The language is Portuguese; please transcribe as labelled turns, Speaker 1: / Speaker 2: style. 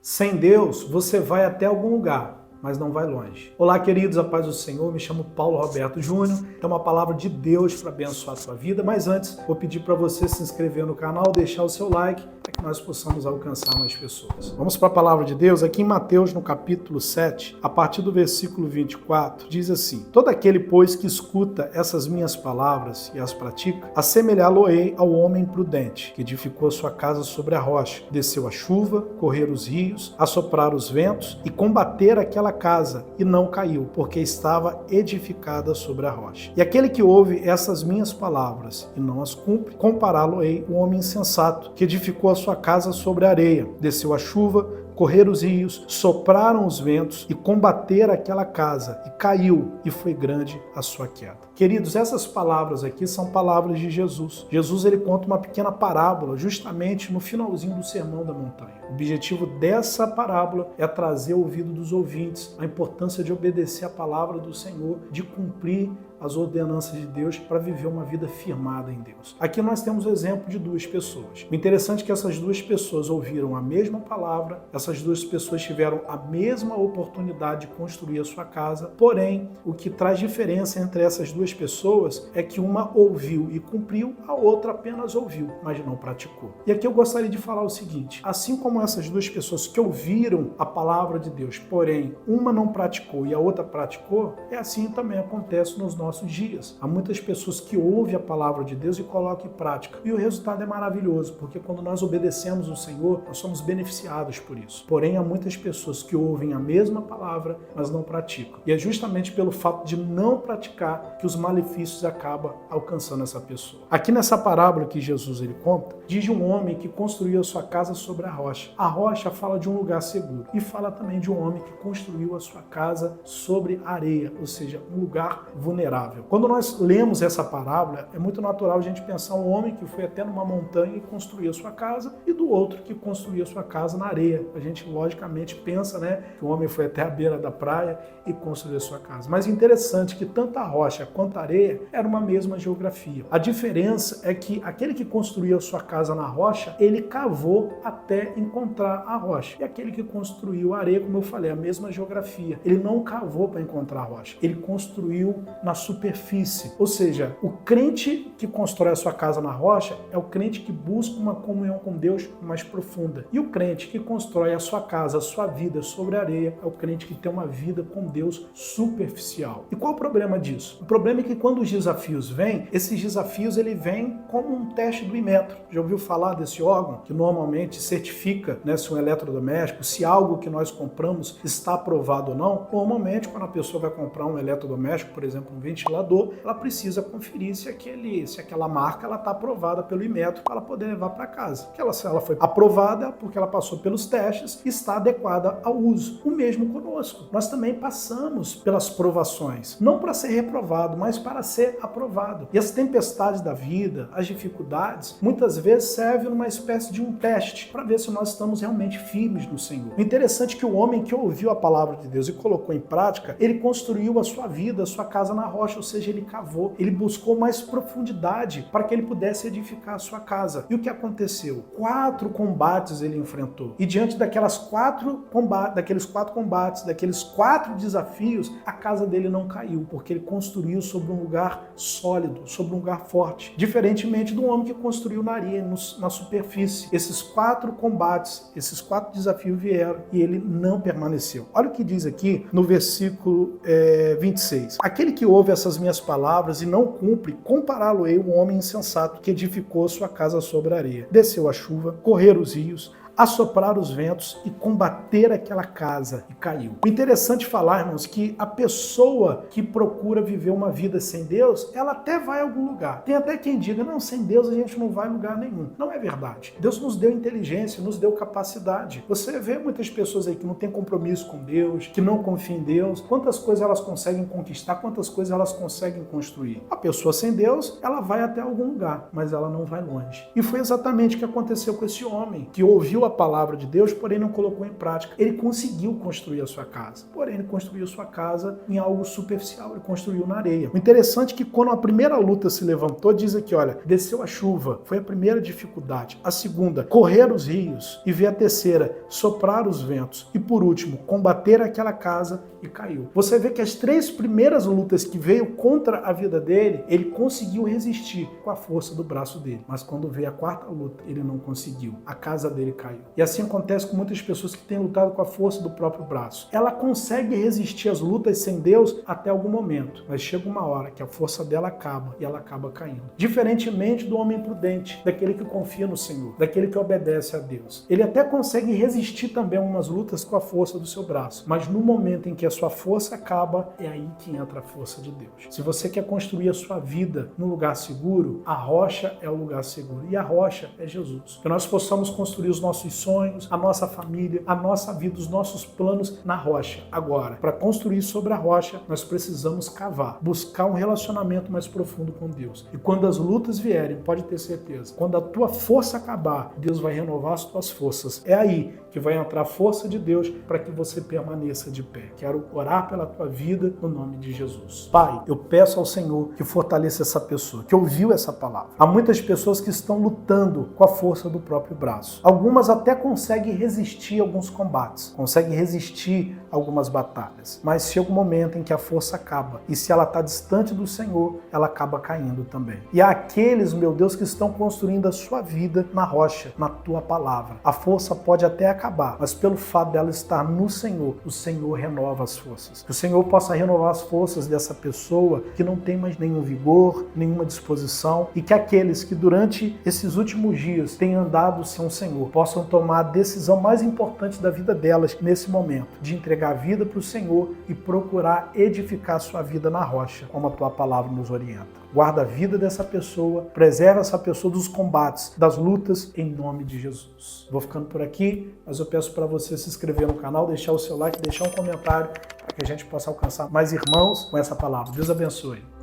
Speaker 1: Sem Deus, você vai até algum lugar, mas não vai longe. Olá, queridos, a paz do Senhor, me chamo Paulo Roberto Júnior, tem uma palavra de Deus para abençoar a sua vida, mas antes, vou pedir para você se inscrever no canal, deixar o seu like, para que nós possamos alcançar mais pessoas. Vamos para a palavra de Deus, aqui em Mateus, no capítulo 7, a partir do versículo 24, diz assim: Todo aquele, pois, que escuta essas minhas palavras e as pratica, assemelhá-lo-ei ao homem prudente, que edificou a sua casa sobre a rocha, desceu a chuva, correr os rios, assoprar os ventos e combater aquela casa, e não caiu, porque estava edificada sobre a rocha. E aquele que ouve essas minhas palavras e não as cumpre, compará-lo-ei o homem insensato, que edificou a sua casa sobre a areia, desceu a chuva, correr os rios, sopraram os ventos e combater aquela casa, e caiu, e foi grande a sua queda. Queridos, essas palavras aqui são palavras de Jesus. Jesus, ele conta uma pequena parábola justamente no finalzinho do Sermão da Montanha. O objetivo dessa parábola é trazer ao ouvido dos ouvintes a importância de obedecer a palavra do Senhor, de cumprir as ordenanças de Deus para viver uma vida firmada em Deus. Aqui nós temos o exemplo de duas pessoas. O interessante é que essas duas pessoas ouviram a mesma palavra, essas duas pessoas tiveram a mesma oportunidade de construir a sua casa, porém, o que traz diferença entre essas duas pessoas é que uma ouviu e cumpriu, a outra apenas ouviu, mas não praticou. E aqui eu gostaria de falar o seguinte: assim como essas duas pessoas que ouviram a palavra de Deus, porém, uma não praticou e a outra praticou, é assim também acontece nos nossos dias. Há muitas pessoas que ouvem a palavra de Deus e colocam em prática. E o resultado é maravilhoso, porque quando nós obedecemos o Senhor, nós somos beneficiados por isso. Porém, há muitas pessoas que ouvem a mesma palavra, mas não praticam. E é justamente pelo fato de não praticar que os malefícios acabam alcançando essa pessoa. Aqui nessa parábola que Jesus ele conta, diz de um homem que construiu a sua casa sobre a rocha. A rocha fala de um lugar seguro e fala também de um homem que construiu a sua casa sobre areia, ou seja, um lugar vulnerável. Quando nós lemos essa parábola, é muito natural a gente pensar um homem que foi até numa montanha e construiu a sua casa e do outro que construiu a sua casa na areia. A gente logicamente pensa, que o homem foi até a beira da praia e construiu a sua casa. Mas interessante que tanto a rocha quanto a areia era uma mesma geografia. A diferença é que aquele que construiu a sua casa na rocha, ele cavou até encontrar a rocha. E aquele que construiu a areia, como eu falei, a mesma geografia. Ele não cavou para encontrar a rocha, ele construiu na superfície. Ou seja, o crente que constrói a sua casa na rocha é o crente que busca uma comunhão com Deus mais profunda. E o crente que constrói a sua casa, a sua vida sobre a areia, é o crente que tem uma vida com Deus superficial. E qual o problema disso? O problema é que quando os desafios vêm, esses desafios ele vem como um teste do Inmetro. Já ouviu falar desse órgão que normalmente certifica, se um eletrodoméstico, se algo que nós compramos está aprovado ou não? Normalmente, quando a pessoa vai comprar um eletrodoméstico, por exemplo, um ventilador, ela precisa conferir se aquela marca está aprovada pelo Inmetro para ela poder levar para casa. Se ela foi aprovada porque ela passou pelos testes e está adequada ao uso. O mesmo conosco. Nós também passamos pelas provações, não para ser reprovado, mas para ser aprovado. E as tempestades da vida, as dificuldades, muitas vezes servem numa espécie de um teste para ver se nós estamos realmente firmes no Senhor. O interessante é que o homem que ouviu a palavra de Deus e colocou em prática, ele construiu a sua vida, a sua casa na rocha, ou seja, ele cavou, ele buscou mais profundidade para que ele pudesse edificar a sua casa. E o que aconteceu? 4 combates ele enfrentou. E diante daqueles 4 combates, daqueles 4 desafios, a casa dele não caiu, porque ele construiu sobre um lugar sólido, sobre um lugar forte. Diferentemente do homem que construiu na areia, na superfície. Esses 4 combates, esses 4 desafios vieram e ele não permaneceu. Olha o que diz aqui no versículo 26. Aquele que ouve essas minhas palavras e não cumpre, compará-lo-ei um homem insensato que edificou sua casa sobre a areia. Desceu a chuva, correr os rios, assoprar os ventos e combater aquela casa, e caiu. O interessante falar, irmãos, que a pessoa que procura viver uma vida sem Deus, ela até vai a algum lugar. Tem até quem diga, não, sem Deus a gente não vai a lugar nenhum. Não é verdade. Deus nos deu inteligência, nos deu capacidade. Você vê muitas pessoas aí que não têm compromisso com Deus, que não confiam em Deus, quantas coisas elas conseguem conquistar, quantas coisas elas conseguem construir. A pessoa sem Deus, ela vai até algum lugar, mas ela não vai longe. E foi exatamente o que aconteceu com esse homem, que ouviu ouviu a palavra de Deus, porém não colocou em prática. Ele conseguiu construir a sua casa, porém ele construiu sua casa em algo superficial, ele construiu na areia. O interessante é que quando a primeira luta se levantou, diz aqui, olha, desceu a chuva, foi a primeira dificuldade. A segunda, correr os rios. E veio a terceira, soprar os ventos. E por último, combater aquela casa e caiu. Você vê que as três primeiras lutas que veio contra a vida dele, ele conseguiu resistir com a força do braço dele. Mas quando veio a quarta luta, ele não conseguiu. A casa dele caiu. E assim acontece com muitas pessoas que têm lutado com a força do próprio braço. Ela consegue resistir às lutas sem Deus até algum momento, mas chega uma hora que a força dela acaba e ela acaba caindo. Diferentemente do homem prudente, daquele que confia no Senhor, daquele que obedece a Deus. Ele até consegue resistir também a algumas lutas com a força do seu braço, mas no momento em que a sua força acaba, é aí que entra a força de Deus. Se você quer construir a sua vida num lugar seguro, a rocha é o lugar seguro e a rocha é Jesus. Que nós possamos construir os nossos sonhos, a nossa família, a nossa vida, os nossos planos na rocha. Agora, para construir sobre a rocha, nós precisamos cavar, buscar um relacionamento mais profundo com Deus. E quando as lutas vierem, pode ter certeza, quando a tua força acabar, Deus vai renovar as tuas forças. É aí que vai entrar a força de Deus para que você permaneça de pé. Quero orar pela tua vida no nome de Jesus. Pai, eu peço ao Senhor que fortaleça essa pessoa, que ouviu essa palavra. Há muitas pessoas que estão lutando com a força do próprio braço. Algumas até conseguem resistir a alguns combates, conseguem resistir a algumas batalhas, mas chega um momento em que a força acaba e se ela está distante do Senhor, ela acaba caindo também. E há aqueles, meu Deus, que estão construindo a sua vida na rocha, na tua palavra. A força pode até acabar, mas pelo fato dela estar no Senhor, o Senhor renova as forças. Que o Senhor possa renovar as forças dessa pessoa que não tem mais nenhum vigor, nenhuma disposição, e que aqueles que durante esses últimos dias têm andado sem o Senhor possam tomar a decisão mais importante da vida delas nesse momento, de entregar a vida para o Senhor e procurar edificar a sua vida na rocha, como a tua palavra nos orienta. Guarda a vida dessa pessoa, preserva essa pessoa dos combates, das lutas, em nome de Jesus. Vou ficando por aqui, mas eu peço para você se inscrever no canal, deixar o seu like, deixar um comentário, para que a gente possa alcançar mais irmãos com essa palavra. Deus abençoe.